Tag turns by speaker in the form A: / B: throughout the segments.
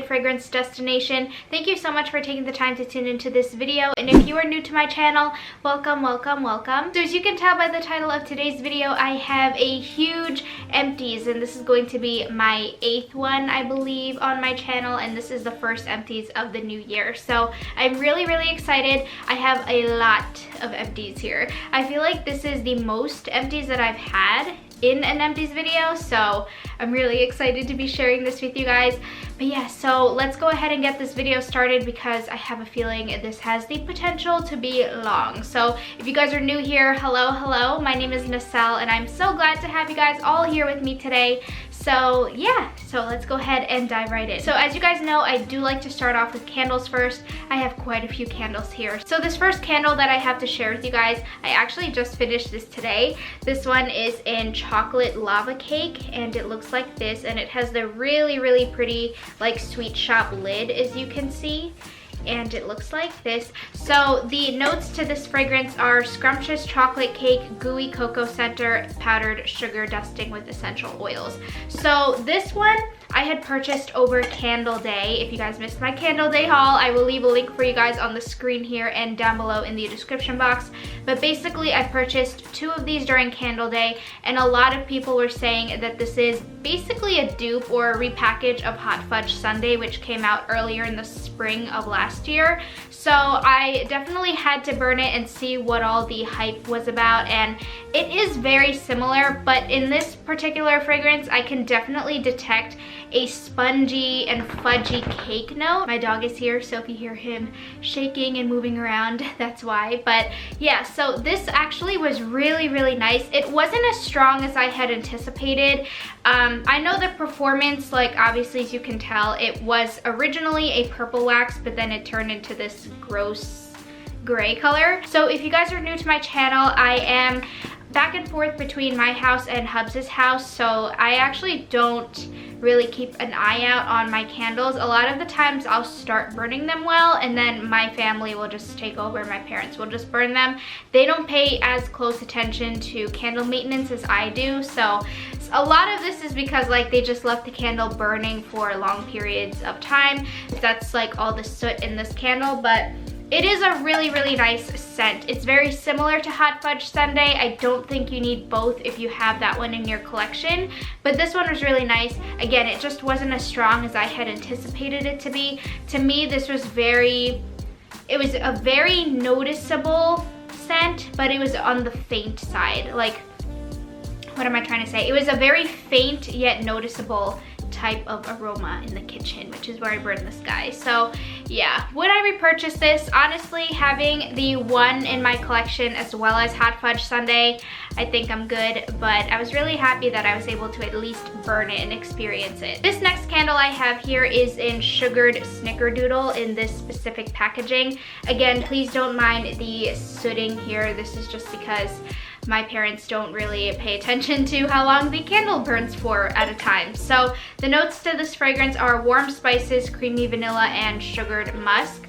A: ultimate fragrance destination. Thank you so much for taking the time to tune into this video, and if you are new to my channel, welcome, welcome, welcome. So as you can tell by the title of today's video, I have a huge Empties, and this is going to be my 8th one, I believe, on my channel, and this is the first Empties of the new year. So I'm really excited. I have a lot of Empties here. I feel like this is the most Empties that I've had in an Empties video, so I'm really excited to be sharing this with you guys. But yeah, so let's go ahead and get this video started because I have a feeling this has the potential to be long. So if you guys are new here, hello, my name is Neselle, and I'm so glad to have you guys all here with me today. So yeah, so let's go ahead and dive right in. So as you guys know, I do like to start off with candles first. I have quite a few candles here. So this first candle that I have to share with you guys, I actually just finished this today. This one is in chocolate lava cake, and it looks like this, and it has the really pretty like sweet shop lid, as you can see. And it looks like this. So the notes to this fragrance are scrumptious chocolate cake, gooey cocoa center, powdered sugar dusting with essential oils. So this one I had purchased over Candle Day. If you guys missed my Candle Day haul, I will leave a link for you guys on the screen here and down below in the description box. But basically I purchased 2 of these during Candle Day, and a lot of people were saying that this is basically a dupe or a repackage of Hot Fudge Sundae, which came out earlier in the spring of last year. So I definitely had to burn it and see what all the hype was about, and it is very similar, but in this particular fragrance I can definitely detect a spongy and fudgy cake note. My dog is here, so if you hear him shaking and moving around, that's why. But yeah, so this actually was really nice. It wasn't as strong as I had anticipated. I know the performance, like obviously as you can tell, it was originally a purple wax, but then it turned into this gross gray color. So if you guys are new to my channel, I am back and forth between my house and Hubs's house, so I actually don't really keep an eye out on my candles. A lot of the times I'll start burning them well, and then my family will just take over. My parents will just burn them. They don't pay as close attention to candle maintenance as I do, so a lot of this is because like they just left the candle burning for long periods of time. That's like all the soot in this candle, but it is a really nice scent. It's very similar to Hot Fudge Sundae. I don't think you need both if you have that one in your collection, but this one was really nice. Again, it just wasn't as strong as I had anticipated it to be. To me, this was it was a very noticeable scent, but it was on the faint side. Like, what am I trying to say? It was a very faint yet noticeable type of aroma in the kitchen, which is where I burned this guy. So yeah, would I repurchase this? Honestly, having the one in my collection as well as Hot Fudge Sundae, I think I'm good, but I was really happy that I was able to at least burn it and experience it. This next candle I have here is in Sugared Snickerdoodle in this specific packaging. Again, please don't mind the sooting here. This is just because my parents don't really pay attention to how long the candle burns for at a time. So the notes to this fragrance are warm spices, creamy vanilla, and sugared musk.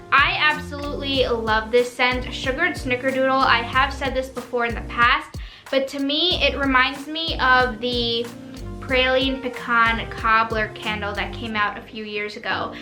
A: I absolutely love this scent. Sugared Snickerdoodle, I have said this before in the past, but to me it reminds me of the Praline Pecan Cobbler candle that came out a few years ago.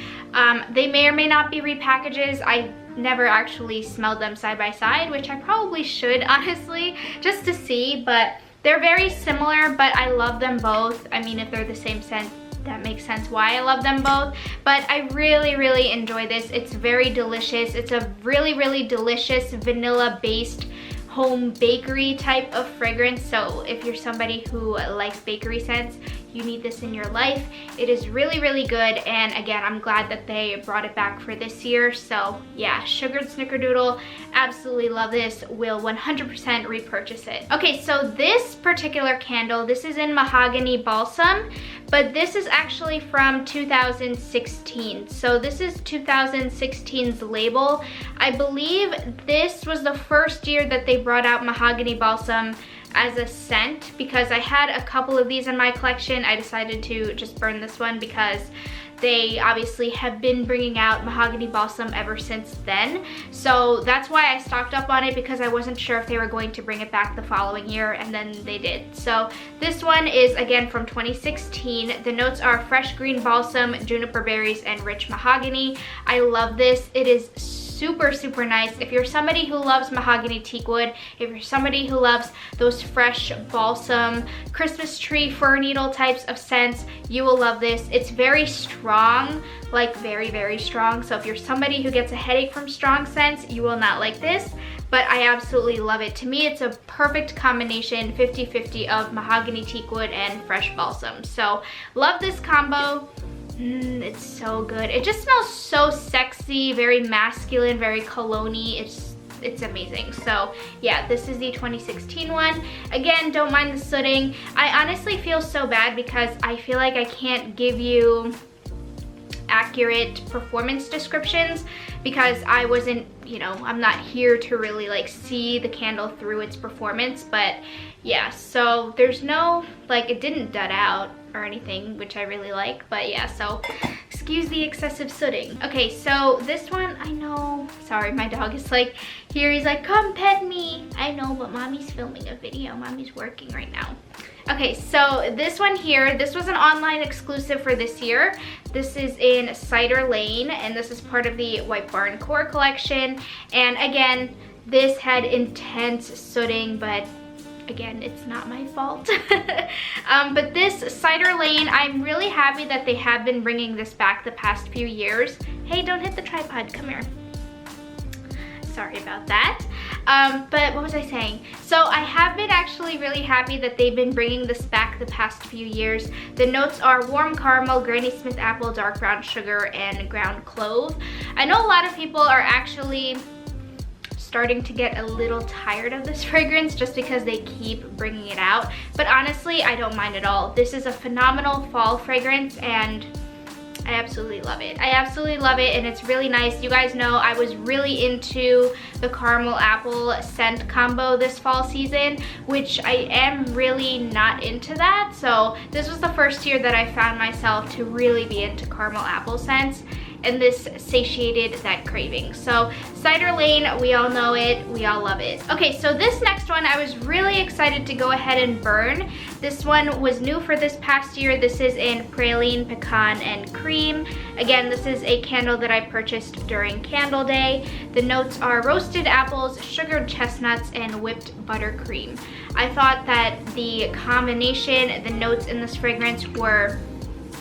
A: They may or may not be repackages. I never actually smelled them side by side, which I probably should, honestly, just to see, but they're very similar, but I love them both. I mean, if they're the same scent, that makes sense why I love them both. But I really enjoy this. It's very delicious. It's a really delicious vanilla based home bakery type of fragrance. So if you're somebody who likes bakery scents, you need this in your life. It is really good, and again, I'm glad that they brought it back for this year. So yeah, Sugared Snickerdoodle, absolutely love this, will 100% repurchase it. Okay, so this particular candle, this is in Mahogany Balsam, but this is actually from 2016. So this is 2016's label. I believe this was the first year that they brought out Mahogany Balsam as a scent. Because I had a couple of these in my collection, I decided to just burn this one because they obviously have been bringing out Mahogany Balsam ever since then. So that's why I stocked up on it, because I wasn't sure if they were going to bring it back the following year, and then they did. So this one is again from 2016. The notes are fresh green balsam, juniper berries, and rich mahogany. I love this. It is super, super nice. If you're somebody who loves mahogany teak wood, if you're somebody who loves those fresh balsam, Christmas tree, fir needle types of scents, you will love this. It's very strong, like very, very strong. So if you're somebody who gets a headache from strong scents, you will not like this, but I absolutely love it. To me, it's a perfect combination, 50-50 of mahogany teak wood and fresh balsam. So love this combo. It's so good. It just smells so sexy, very masculine, very cologne-y. It's amazing. So yeah, this is the 2016 one. Again, don't mind the sooting. I honestly feel so bad because I feel like I can't give you accurate performance descriptions because I wasn't, you know, I'm not here to really like see the candle through its performance. But yeah, so there's no, like, it didn't dud out or anything, which I really like. But yeah, so excuse the excessive sooting. Okay, so this one, I know, sorry, my dog is like here, he's like, come pet me. I know, but mommy's filming a video. Mommy's working right now. Okay, so this one here, this was an online exclusive for this year. This is in Cider Lane, and this is part of the White Barn Core collection. And again, this had intense sooting, but again, it's not my fault. But this Cider Lane, I'm really happy that they have been bringing this back the past few years. Hey, don't hit the tripod, come here. Sorry about that. But what was I saying? So I have been actually really happy that they've been bringing this back the past few years. The notes are warm caramel, Granny Smith apple, dark brown sugar, and ground clove. I know a lot of people are actually starting to get a little tired of this fragrance just because they keep bringing it out. But honestly, I don't mind at all. This is a phenomenal fall fragrance, and I absolutely love it. I absolutely love it, and it's really nice. You guys know I was really into the caramel apple scent combo this fall season, which I am really not into that. So this was the first year that I found myself to really be into caramel apple scents, and this satiated that craving. So Cider Lane, we all know it, we all love it. Okay, so this next one I was really excited to go ahead and burn. This one was new for this past year. This is in Praline, Pecan, and Cream. Again, this is a candle that I purchased during Candle Day. The notes are roasted apples, sugared chestnuts, and whipped buttercream. I thought that the combination, the notes in this fragrance were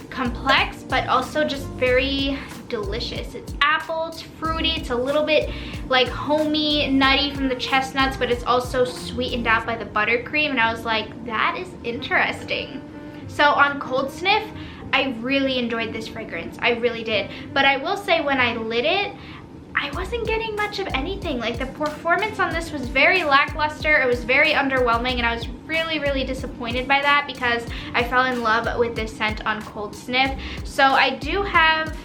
A: complex, but also just very delicious. It's apple, it's fruity, it's a little bit like homey, nutty from the chestnuts, but it's also sweetened out by the buttercream, and I was like, that is interesting. So on cold sniff, I really enjoyed this fragrance. I really did. But I will say, when I lit it, I wasn't getting much of anything. Like, the performance on this was very lackluster. It was very underwhelming, and I was really, really disappointed by that because I fell in love with this scent on cold sniff. So I do have,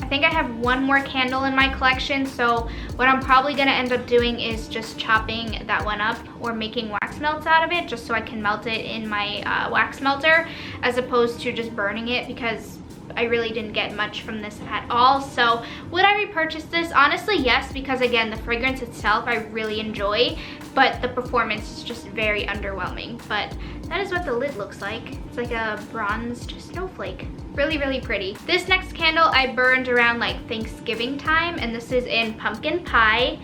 A: I think I have one more candle in my collection. So what I'm probably gonna end up doing is just chopping that one up or making wax melts out of it, just so I can melt it in my wax melter, as opposed to just burning it, because I really didn't get much from this at all. So would I repurchase this? Honestly, yes, because again, the fragrance itself I really enjoy, but the performance is just very underwhelming. But that is what the lid looks like. It's like a bronzed snowflake. Really, really pretty. This next candle I burned around like Thanksgiving time, and this is in Pumpkin Pie.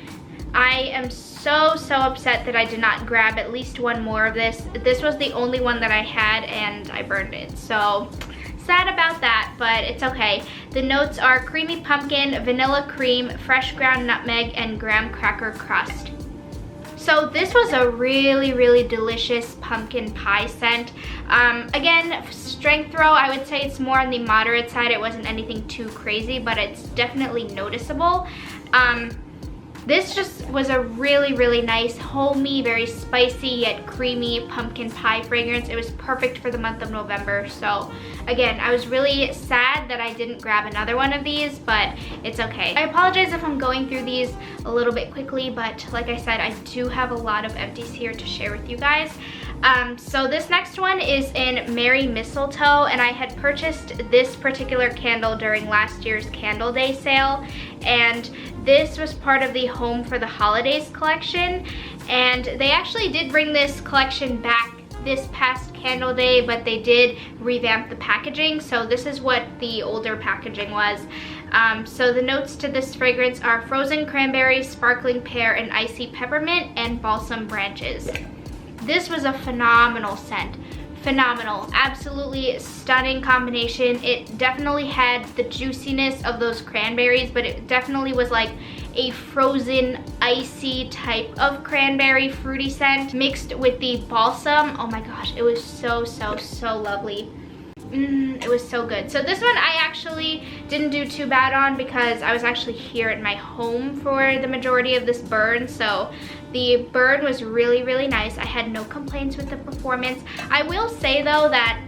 A: I am so upset that I did not grab at least one more of this. This was the only one that I had, and I burned it. So sad about that, but it's okay. The notes are creamy pumpkin, vanilla cream, fresh ground nutmeg, and graham cracker crust. So this was a really, really delicious pumpkin pie scent. Again, strength throw, I would say it's more on the moderate side. It wasn't anything too crazy, but it's definitely noticeable. This just was a really, really nice, homey, very spicy yet creamy pumpkin pie fragrance. It was perfect for the month of November. So again, I was really sad that I didn't grab another one of these, but it's okay. I apologize if I'm going through these a little bit quickly, but like I said, I do have a lot of empties here to share with you guys. So this next one is in Merry Mistletoe, and I had purchased this particular candle during last year's Candle Day sale, and this was part of the Home for the Holidays collection, and they actually did bring this collection back this past Candle Day, but they did revamp the packaging, so this is what the older packaging was. So the notes to this fragrance are frozen cranberry, sparkling pear, and icy peppermint, and balsam branches. This was a phenomenal scent. Phenomenal, absolutely stunning combination. It definitely had the juiciness of those cranberries, but it definitely was like a frozen icy type of cranberry fruity scent mixed with the balsam. Oh my gosh, it was so lovely. It was so good. So this one I actually didn't do too bad on because I was actually here at my home for the majority of this burn, so the burn was really nice. I had no complaints with the performance. I will say though that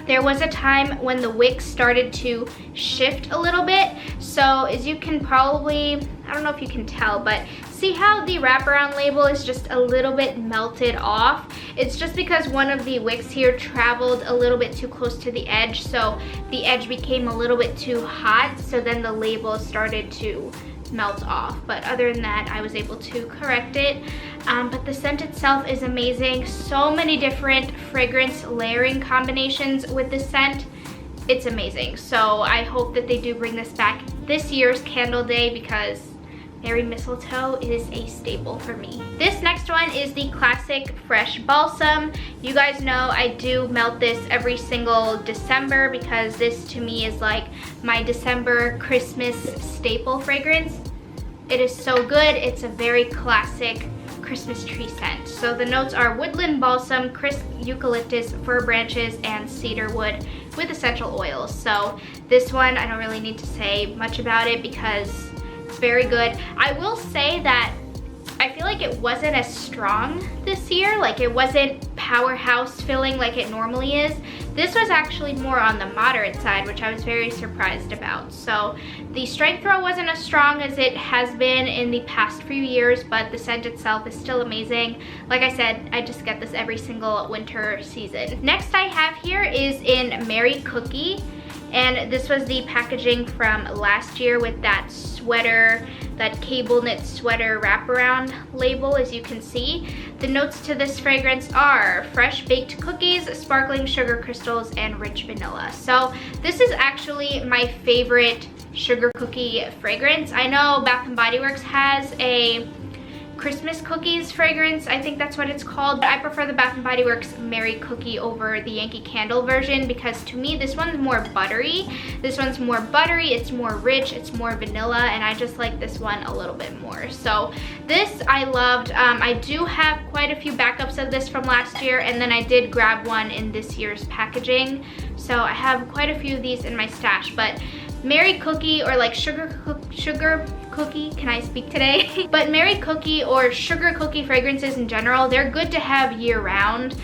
A: there was a time when the wicks started to shift a little bit. So as you can probably, I don't know if you can tell, but see how the wraparound label is just a little bit melted off? It's just because one of the wicks here traveled a little bit too close to the edge, so the edge became a little bit too hot, so then the label started to melt off. But other than that, I was able to correct it. But the scent itself is amazing. So many different fragrance layering combinations with this scent. It's amazing. So I hope that they do bring this back this year's Candle Day because Merry Mistletoe is a staple for me. This next one is the classic Fresh Balsam. You guys know I do melt this every single December because this to me is like my December Christmas staple fragrance. It is so good. It's a very classic Christmas tree scent. So the notes are woodland balsam, crisp eucalyptus, fir branches, and cedar wood with essential oils. So this one, I don't really need to say much about it because it's very good. I will say that I feel like it wasn't as strong this year. Like it wasn't powerhouse filling like it normally is. This was actually more on the moderate side, which I was very surprised about. So the strength throw wasn't as strong as it has been in the past few years, but the scent itself is still amazing. Like I said, I just get this every single winter season. Next I have here is in Merry Cookie. And this was the packaging from last year with that sweater, that cable knit sweater wraparound label, as you can see. The notes to this fragrance are fresh baked cookies, sparkling sugar crystals, and rich vanilla. So this is actually my favorite sugar cookie fragrance. I know Bath & Body Works has a Christmas cookies fragrance, I think that's what it's called, but I prefer the Bath & Body Works Merry Cookie over the Yankee Candle version because to me this one's more buttery. This one's more buttery, it's more rich, it's more vanilla, and I just like this one a little bit more. So this I loved. I do have quite a few backups of this from last year, and then I did grab one in this year's packaging. So I have quite a few of these in my stash, but Merry Cookie or like sugar cookie, can I speak today? But Merry Cookie or sugar cookie fragrances in general, they're good to have year round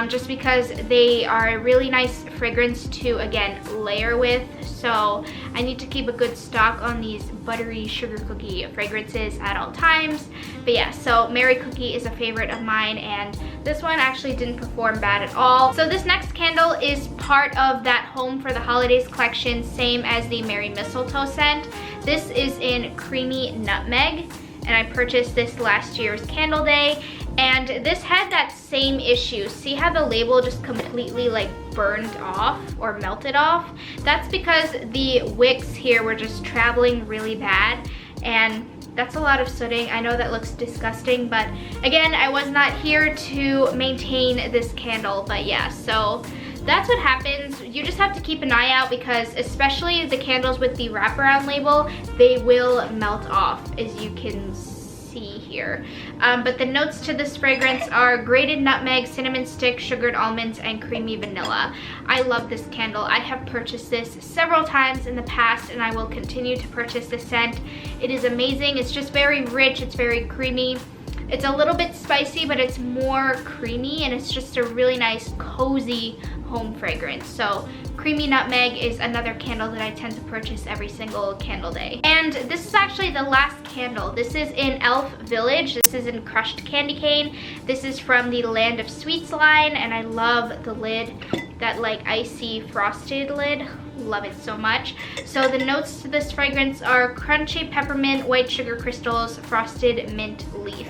A: just because they are a really nice fragrance to, again, layer with. So I need to keep a good stock on these buttery sugar cookie fragrances at all times. But yeah, so Merry Cookie is a favorite of mine, and this one actually didn't perform bad at all. So this next candle is part of that Home for the Holidays collection, same as the Merry Mistletoe scent. This is in Creamy Nutmeg, and I purchased this last year's Candle Day, and this had that same issue. See how the label just completely like burned off or melted off? That's because the wicks here were just traveling really bad, and that's a lot of sooting. I know that looks disgusting, but again, I was not here to maintain this candle. But yeah, so that's what happens. You just have to keep an eye out because especially the candles with the wraparound label, they will melt off, as you can see here. But the notes to this fragrance are grated nutmeg, cinnamon stick, sugared almonds, and creamy vanilla. I love this candle. I have purchased this several times in the past, and I will continue to purchase this scent. It is amazing. It's just very rich. It's very creamy. It's a little bit spicy, but it's more creamy, and it's just a really nice, cozy home fragrance. So Creamy Nutmeg is another candle that I tend to purchase every single candle day. And this is actually the last candle. This is in Elf Village. This is in Crushed Candy Cane. This is from the Land of Sweets line, and I love the lid, that like icy frosted lid. Love it so much. So the notes to this fragrance are crunchy peppermint, white sugar crystals, frosted mint leaf.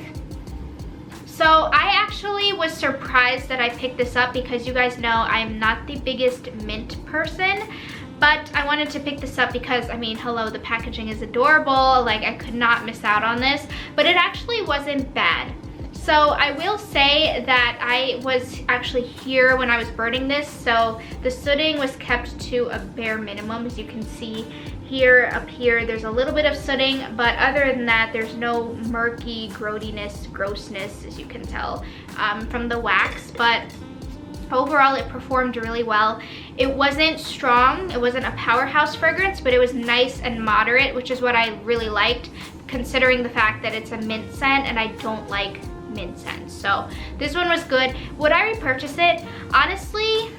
A: So I actually was surprised that I picked this up because you guys know I'm not the biggest mint person, but I wanted to pick this up because, I mean, hello, the packaging is adorable. Like, I could not miss out on this, but it actually wasn't bad. So I will say that I was actually here when I was burning this, so the sooting was kept to a bare minimum. As you can see here, up here, there's a little bit of sooting, but other than that, there's no murky grody-ness, grossness, as you can tell from the wax. But overall, it performed really well. It wasn't strong, it wasn't a powerhouse fragrance, but it was nice and moderate, which is what I really liked, considering the fact that it's a mint scent, and I don't like mint scents. So this one was good. Would I repurchase it? Honestly,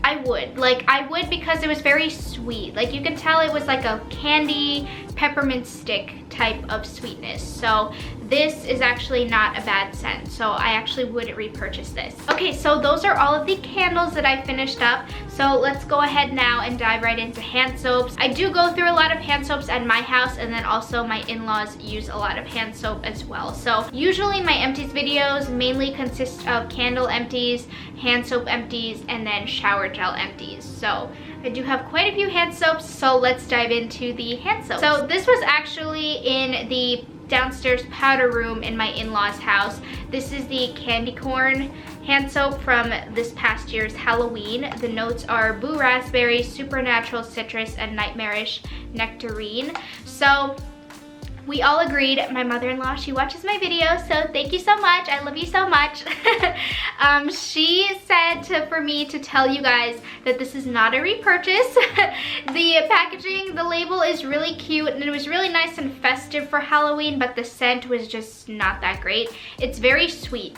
A: I would. Like, I would, because it was very sweet. Like, you can tell it was like a candy peppermint stick type of sweetness. So this is actually not a bad scent. So I actually would repurchase this. Okay, so those are all of the candles that I finished up. So let's go ahead now and dive right into hand soaps. I do go through a lot of hand soaps at my house, and then also my in-laws use a lot of hand soap as well. So usually my empties videos mainly consist of candle empties, hand soap empties, and then shower gel empties. So I do have quite a few hand soaps, so let's dive into the hand soaps. So this was actually in the downstairs powder room in my in-laws house. This is the candy corn hand soap from this past year's Halloween. The notes are boo raspberry, supernatural citrus, and nightmarish nectarine. So we all agreed. My mother-in-law, she watches my videos, so thank you so much. I love you so much. She said for me to tell you guys that this is not a repurchase. The packaging, the label is really cute, and it was really nice and festive for Halloween, but the scent was just not that great. It's very sweet.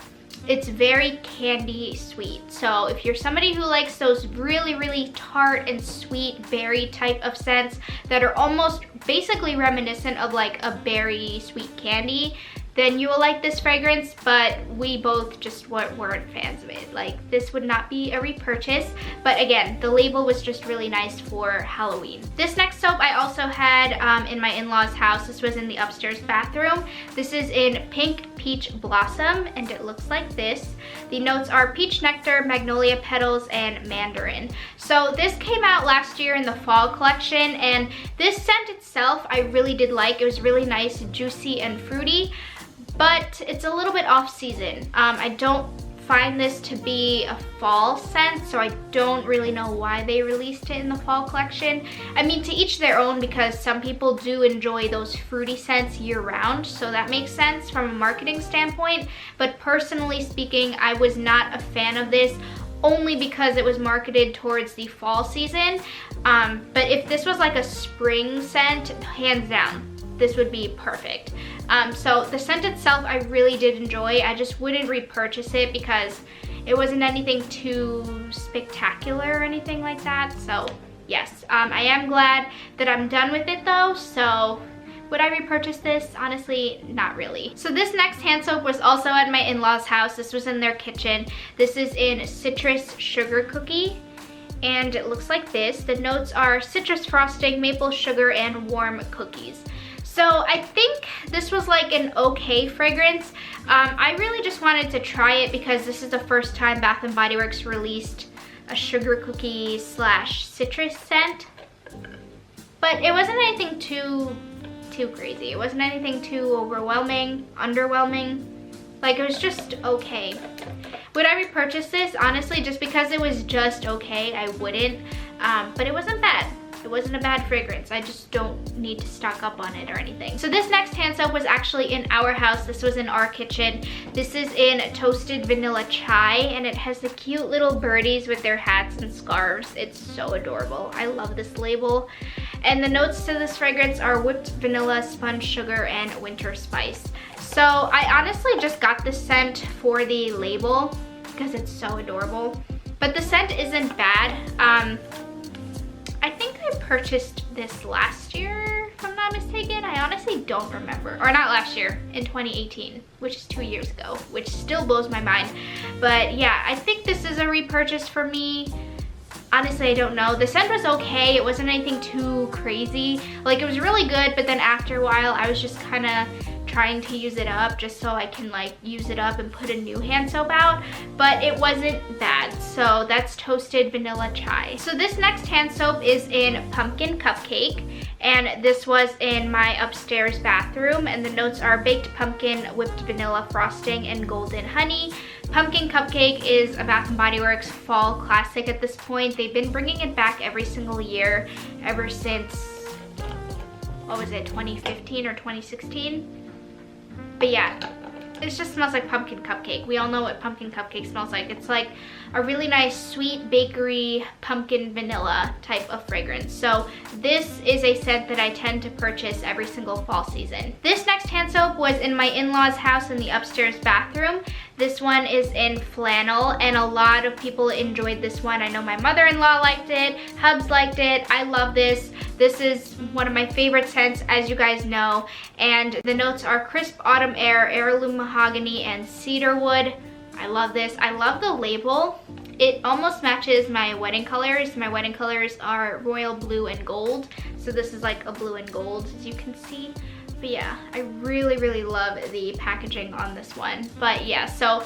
A: It's very candy sweet. So if you're somebody who likes those really, really tart and sweet berry type of scents that are almost basically reminiscent of like a berry sweet candy, then you will like this fragrance, but we both just weren't fans of it. Like, this would not be a repurchase, but again, the label was just really nice for Halloween. This next soap I also had in my in-laws house. This was in the upstairs bathroom. This is in Pink Peach Blossom, and it looks like this. The notes are peach nectar, magnolia petals, and mandarin. So this came out last year in the fall collection, and this scent itself I really did like. It was really nice, juicy, and fruity, but it's a little bit off season. I don't find this to be a fall scent, so I don't really know why they released it in the fall collection. I mean, to each their own, because some people do enjoy those fruity scents year-round, so that makes sense from a marketing standpoint. But personally speaking, I was not a fan of this, only because it was marketed towards the fall season. But if this was like a spring scent, hands down, this would be perfect. So the scent itself I really did enjoy. I just wouldn't repurchase it because it wasn't anything too spectacular or anything like that. So yes, I am glad that I'm done with it though. So would I repurchase this? Honestly, not really. So this next hand soap was also at my in-laws house. This was in their kitchen. This is in Citrus Sugar Cookie, and it looks like this. The notes are citrus frosting, maple sugar, and warm cookies. So I think this was like an okay fragrance. I really just wanted to try it because this is the first time Bath & Body Works released a sugar cookie slash citrus scent. But it wasn't anything too crazy. It wasn't anything too overwhelming, underwhelming. Like, it was just okay. Would I repurchase this? Honestly, just because it was just okay, I wouldn't. But it wasn't bad. It wasn't a bad fragrance. I just don't need to stock up on it or anything. So this next hand soap was actually in our house. This was in our kitchen. This is in Toasted Vanilla Chai, and it has the cute little birdies with their hats and scarves. It's so adorable. I love this label. And the notes to this fragrance are whipped vanilla, spun sugar, and winter spice. So I honestly just got this scent for the label because it's so adorable. But the scent isn't bad. I think I purchased this last year, if I'm not mistaken. I honestly don't remember. Or not last year, in 2018, which is 2 years ago, which still blows my mind. But yeah, I think this is a repurchase for me. Honestly, I don't know. The scent was okay. It wasn't anything too crazy. Like, it was really good, but then after a while, I was just kind of trying to use it up just so I can like use it up and put a new hand soap out, but it wasn't bad. So that's Toasted Vanilla Chai. So this next hand soap is in Pumpkin Cupcake, and this was in my upstairs bathroom, and the notes are baked pumpkin, whipped vanilla frosting, and golden honey. Pumpkin Cupcake is a Bath & Body Works fall classic at this point. They've been bringing it back every single year ever since, what was it, 2015 or 2016? But yeah, it just smells like pumpkin cupcake. We all know what pumpkin cupcake smells like. It's like a really nice sweet bakery pumpkin vanilla type of fragrance. So this is a scent that I tend to purchase every single fall season. This next hand soap was in my in-laws' house in the upstairs bathroom. This one is in Flannel, and a lot of people enjoyed this one. I know my mother-in-law liked it, Hubs liked it. I love this. This is one of my favorite scents, as you guys know, and the notes are crisp autumn air, heirloom mahogany, and cedar wood. I love this. I love the label. It almost matches my wedding colors. My wedding colors are royal blue and gold, so this is like a blue and gold, as you can see. But yeah, I really, really love the packaging on this one. But yeah, so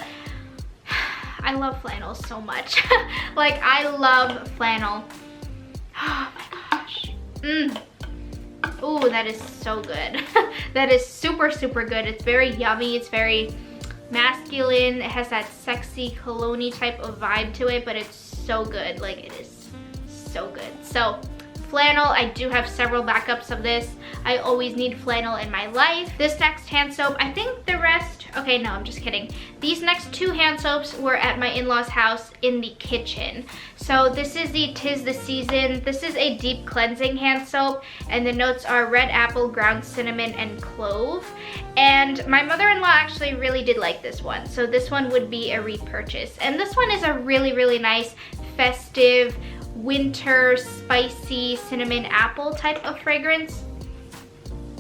A: I love flannel so much. Like, I love flannel. Oh my gosh. Ooh, that is so good. That is super, super good. It's very yummy. It's very masculine. It has that sexy cologne-y type of vibe to it, but it's so good. Like, it is so good. So flannel, I do have several backups of this. I always need flannel in my life. This next hand soap, I think the rest, okay, no, I'm just kidding. These next two hand soaps were at my in-laws' house in the kitchen. So this is the 'Tis the Season. This is a deep cleansing hand soap, and the notes are red apple, ground cinnamon, and clove. And my mother-in-law actually really did like this one. So this one would be a repurchase. And this one is a really, really nice, festive, winter, spicy, cinnamon apple type of fragrance.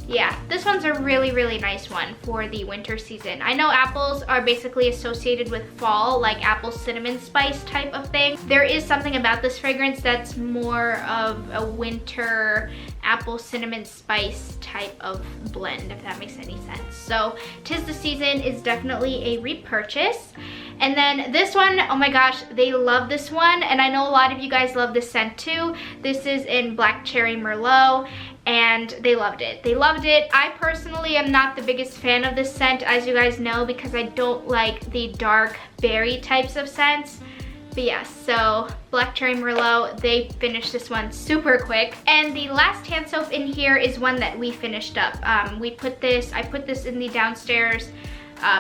A: Yeah, this one's a really, really nice one for the winter season. I know apples are basically associated with fall, like apple cinnamon spice type of thing. There is something about this fragrance that's more of a winter apple cinnamon spice type of blend, if that makes any sense. So 'Tis the Season is definitely a repurchase. And then this one, oh my gosh, they love this one, and I know a lot of you guys love this scent too. This is in Black Cherry Merlot, and they loved it. They loved it. I personally am not the biggest fan of this scent, as you guys know, because I don't like the dark berry types of scents. But yeah, so Black Cherry Merlot, they finished this one super quick. And the last hand soap in here is one that we finished up. I put this in the downstairs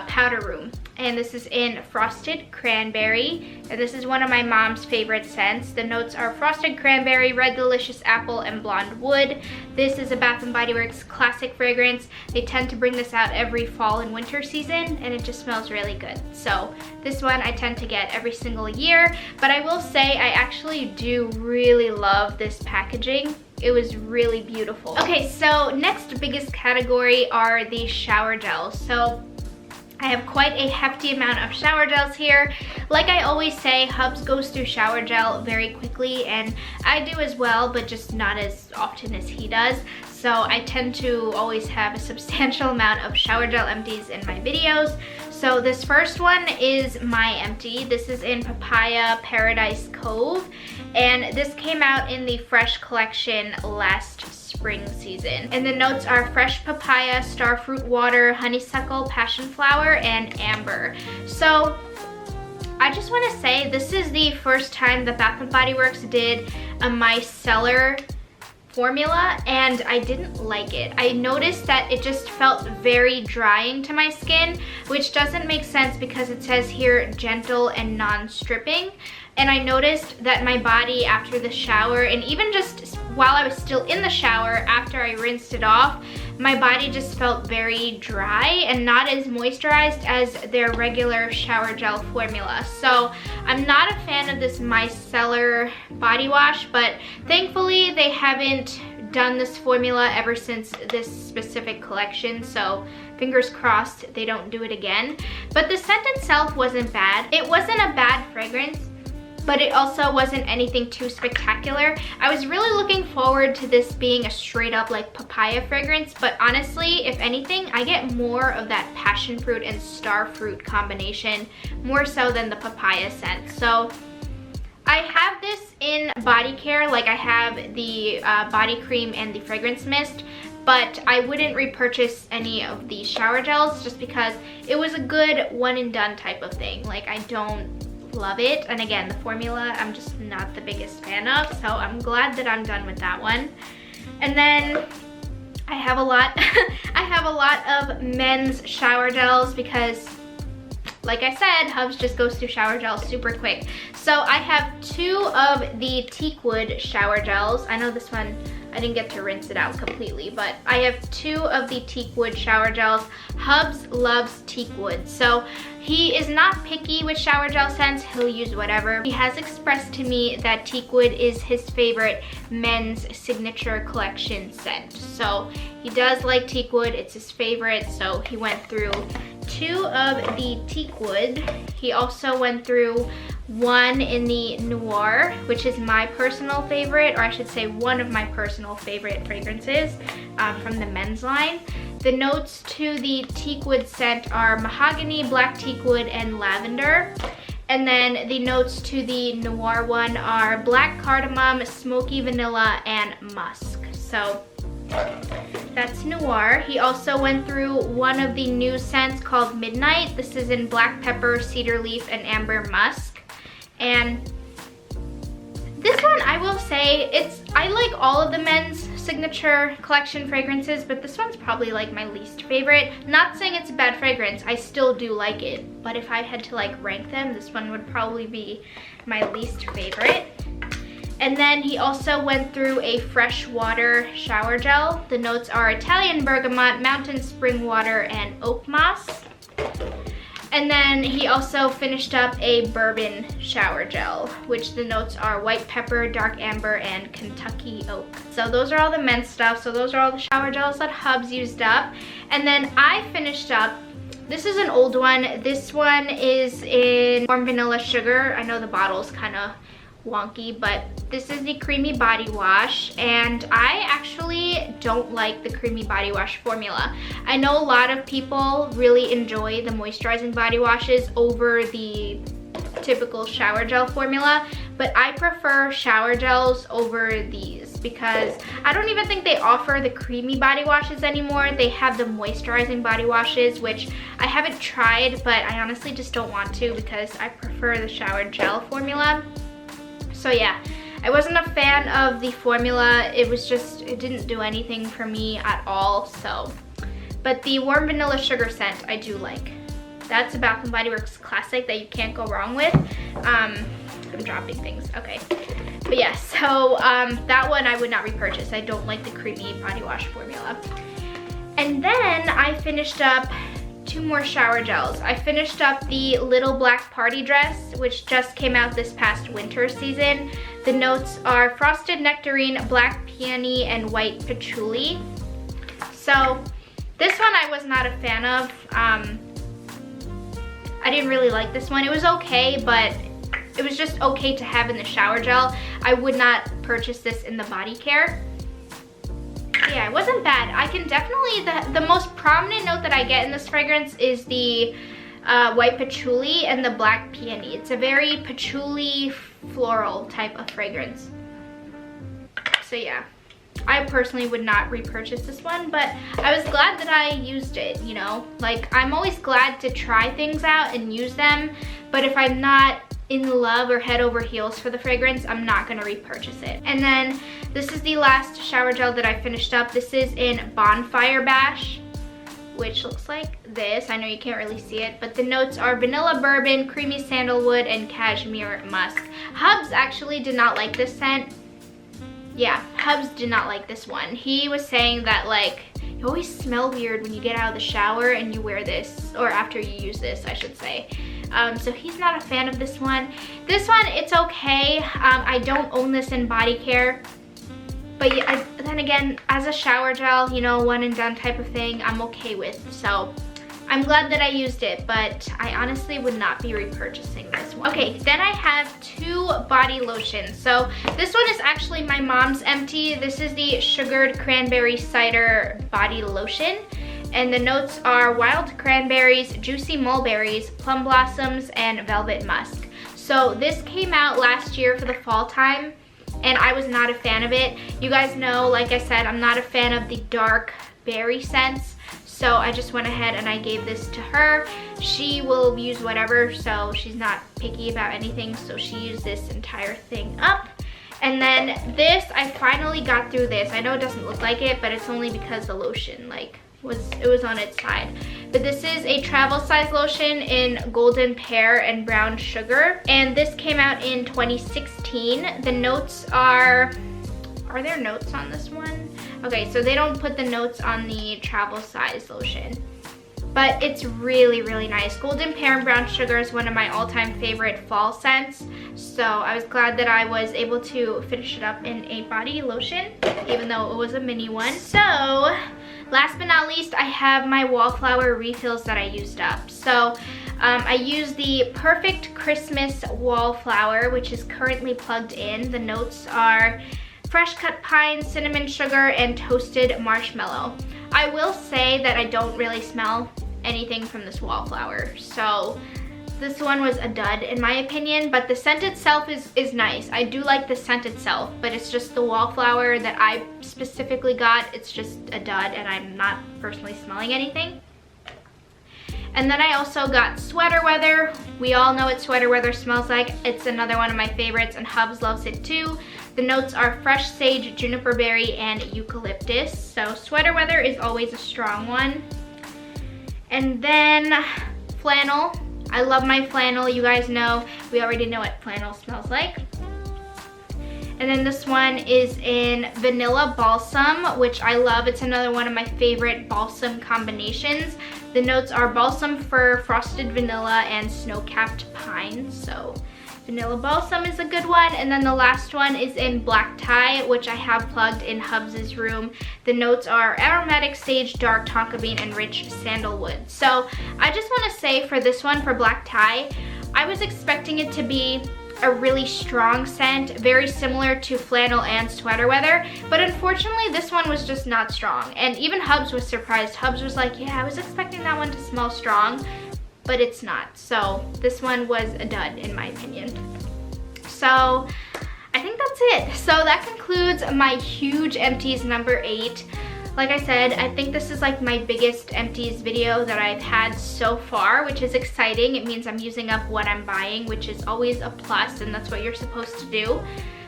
A: powder room, and this is in Frosted Cranberry, and this is one of my mom's favorite scents. The notes are frosted cranberry, red delicious apple, and blonde wood. This is a Bath & Body Works classic fragrance. They tend to bring this out every fall and winter season, and it just smells really good. So this one I tend to get every single year, but I will say I actually do really love this packaging. It was really beautiful. Okay, so next biggest category are the shower gels. So I have quite a hefty amount of shower gels here. Like I always say, Hubs goes through shower gel very quickly, and I do as well, but just not as often as he does. So I tend to always have a substantial amount of shower gel empties in my videos. So this first one is my empty. This is in Papaya Paradise Cove, and this came out in the Fresh collection last spring season. And the notes are fresh papaya, starfruit water, honeysuckle, passion flower, and amber. So I just want to say this is the first time that Bath & Body Works did a micellar formula, and I didn't like it. I noticed that it just felt very drying to my skin, which doesn't make sense because it says here gentle and non-stripping. and I noticed that my body after the shower, and even just while I was still in the shower after I rinsed it off, my body just felt very dry and not as moisturized as their regular shower gel formula. So I'm not a fan of this micellar body wash, but thankfully they haven't done this formula ever since this specific collection, so fingers crossed they don't do it again. But the scent itself wasn't bad. It wasn't a bad fragrance, but it also wasn't anything too spectacular. I was really looking forward to this being a straight up like papaya fragrance, but honestly, if anything, I get more of that passion fruit and star fruit combination, more so than the papaya scent. So I have this in body care, like I have the body cream and the fragrance mist, but I wouldn't repurchase any of the shower gels just because it was a good one and done type of thing. Like, I don't love it, and again, the formula I'm just not the biggest fan of, so I'm glad that I'm done with that one. And then I have a lot I have a lot of men's shower gels because, like I said, Hubs just goes through shower gels super quick. So I have 2 of the Teak Wood shower gels. I know this one I didn't get to rinse it out completely, but I have 2 of the Teak Wood shower gels. Hubs loves Teak Wood, so he is not picky with shower gel scents. He'll use whatever. He has expressed to me that Teak Wood is his favorite men's signature collection scent. So he does like Teak Wood, it's his favorite, so he went through 2 of the Teak Wood. He also went through 1 in the Noir, which is my personal favorite, or I should say one of my personal favorite fragrances from the men's line. The notes to the Teak Wood scent are mahogany, black teak wood, and lavender. And then the notes to the Noir one are black cardamom, smoky vanilla, and musk. So that's Noir. He also went through 1 of the new scents called Midnight. This is in black pepper, cedar leaf, and amber musk. And this one, I will say, I like all of the men's signature collection fragrances, but this one's probably like my least favorite. Not saying it's a bad fragrance, I still do like it, but if I had to like rank them, this one would probably be my least favorite. And then he also went through a fresh water shower gel. The notes are Italian bergamot, mountain spring water, and oak moss. And then he also finished up a bourbon shower gel, which the notes are white pepper, dark amber, and Kentucky oak. So those are all the men's stuff. So those are all the shower gels that Hubs used up. And then I finished up, this is an old one. This one is in warm vanilla sugar. I know the bottle's kind of wonky, but this is the creamy body wash, and I actually don't like the creamy body wash formula. I know a lot of people really enjoy the moisturizing body washes over the typical shower gel formula, but I prefer shower gels over these because I don't even think they offer the creamy body washes anymore. They have the moisturizing body washes, which I haven't tried, but I honestly just don't want to because I prefer the shower gel formula. So yeah, I wasn't a fan of the formula. It didn't do anything for me at all, so. But the warm vanilla sugar scent, I do like. That's a Bath & Body Works classic that you can't go wrong with. I'm dropping things, okay. But yeah, so that one I would not repurchase. I don't like the creamy body wash formula. And then I finished up 2 more shower gels. I finished up the Little Black Party Dress, which just came out this past winter season. The notes are frosted nectarine, black peony, and white patchouli. So this one I was not a fan of. I didn't really like this one. It was okay, but it was just okay to have in the shower gel. I would not purchase this in the body care. Yeah, it wasn't bad. I can definitely, the most prominent note that I get in this fragrance is the white patchouli and the black peony. It's a very patchouli floral type of fragrance. So yeah, I personally would not repurchase this one, but I was glad that I used it, you know? Like, I'm always glad to try things out and use them, but if I'm not in love or head over heels for the fragrance, I'm not gonna repurchase it. And then this is the last shower gel that I finished up. This is in Bonfire Bash, which looks like this. I know you can't really see it, but the notes are vanilla bourbon, creamy sandalwood, and cashmere musk. Hubs actually did not like this scent. Yeah, Hubs did not like this one. He was saying that like, you always smell weird when you get out of the shower and you wear this, or after you use this, I should say. So he's not a fan of this one. This one, it's okay. I don't own this in body care. But yeah, then again, as a shower gel, you know, one and done type of thing, I'm okay with. So I'm glad that I used it, but I honestly would not be repurchasing this one. Okay, then I have 2 body lotions. So this one is actually my mom's empty. This is the Sugared Cranberry Cider Body Lotion. And the notes are wild cranberries, juicy mulberries, plum blossoms, and velvet musk. So this came out last year for the fall time, and I was not a fan of it. You guys know, like I said, I'm not a fan of the dark berry scents. So I just went ahead and I gave this to her. She will use whatever, so she's not picky about anything. So she used this entire thing up. And then this, I finally got through this. I know it doesn't look like it, but it's only because the lotion it was on its side. But this is a travel size lotion in golden pear and brown sugar, and this came out in 2016. The notes are there notes on this one? Okay, so they don't put the notes on the travel size lotion, but it's really, really nice. Golden pear and brown sugar is one of my all-time favorite fall scents, so I was glad that I was able to finish it up in a body lotion, even though it was a mini one. So last but not least, I have my Wallflower refills that I used up. So I used the Perfect Christmas Wallflower, which is currently plugged in. The notes are fresh cut pine, cinnamon sugar, and toasted marshmallow. I will say that I don't really smell anything from this Wallflower, so this one was a dud in my opinion, but the scent itself is nice. I do like the scent itself, but it's just the Wallflower that I specifically got, it's just a dud, and I'm not personally smelling anything. And then I also got Sweater Weather. We all know what Sweater Weather smells like. It's another one of my favorites, and Hubs loves it too. The notes are fresh sage, juniper berry, and eucalyptus. So Sweater Weather is always a strong one. And then Flannel. I love my flannel. You guys know, we already know what flannel smells like. And then this one is in Vanilla Balsam, which I love. It's another one of my favorite balsam combinations. The notes are balsam fir, frosted vanilla, and snow-capped pine. So Vanilla Balsam is a good one. And then the last one is in Black Tie, which I have plugged in Hubs's room. The notes are aromatic sage, dark tonka bean, and rich sandalwood. So I just want to say for this one, for Black Tie, I was expecting it to be a really strong scent, very similar to Flannel and Sweater Weather, but unfortunately this one was just not strong. And even Hubs was surprised. Hubs was like, yeah, I was expecting that one to smell strong, but it's not. So this one was a dud in my opinion. So I think that's it. So that concludes my huge Empties number 8. Like I said, I think this is like my biggest Empties video that I've had so far, which is exciting. It means I'm using up what I'm buying, which is always a plus, and that's what you're supposed to do.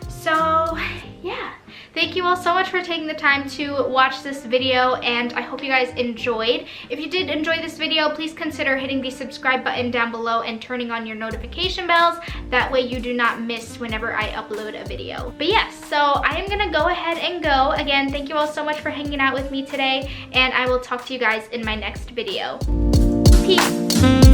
A: So yeah, thank you all so much for taking the time to watch this video, and I hope you guys enjoyed. If you did enjoy this video, please consider hitting the subscribe button down below and turning on your notification bells. That way you do not miss whenever I upload a video. But yes, so I am gonna go ahead and go. Again, thank you all so much for hanging out with me today, and I will talk to you guys in my next video. Peace.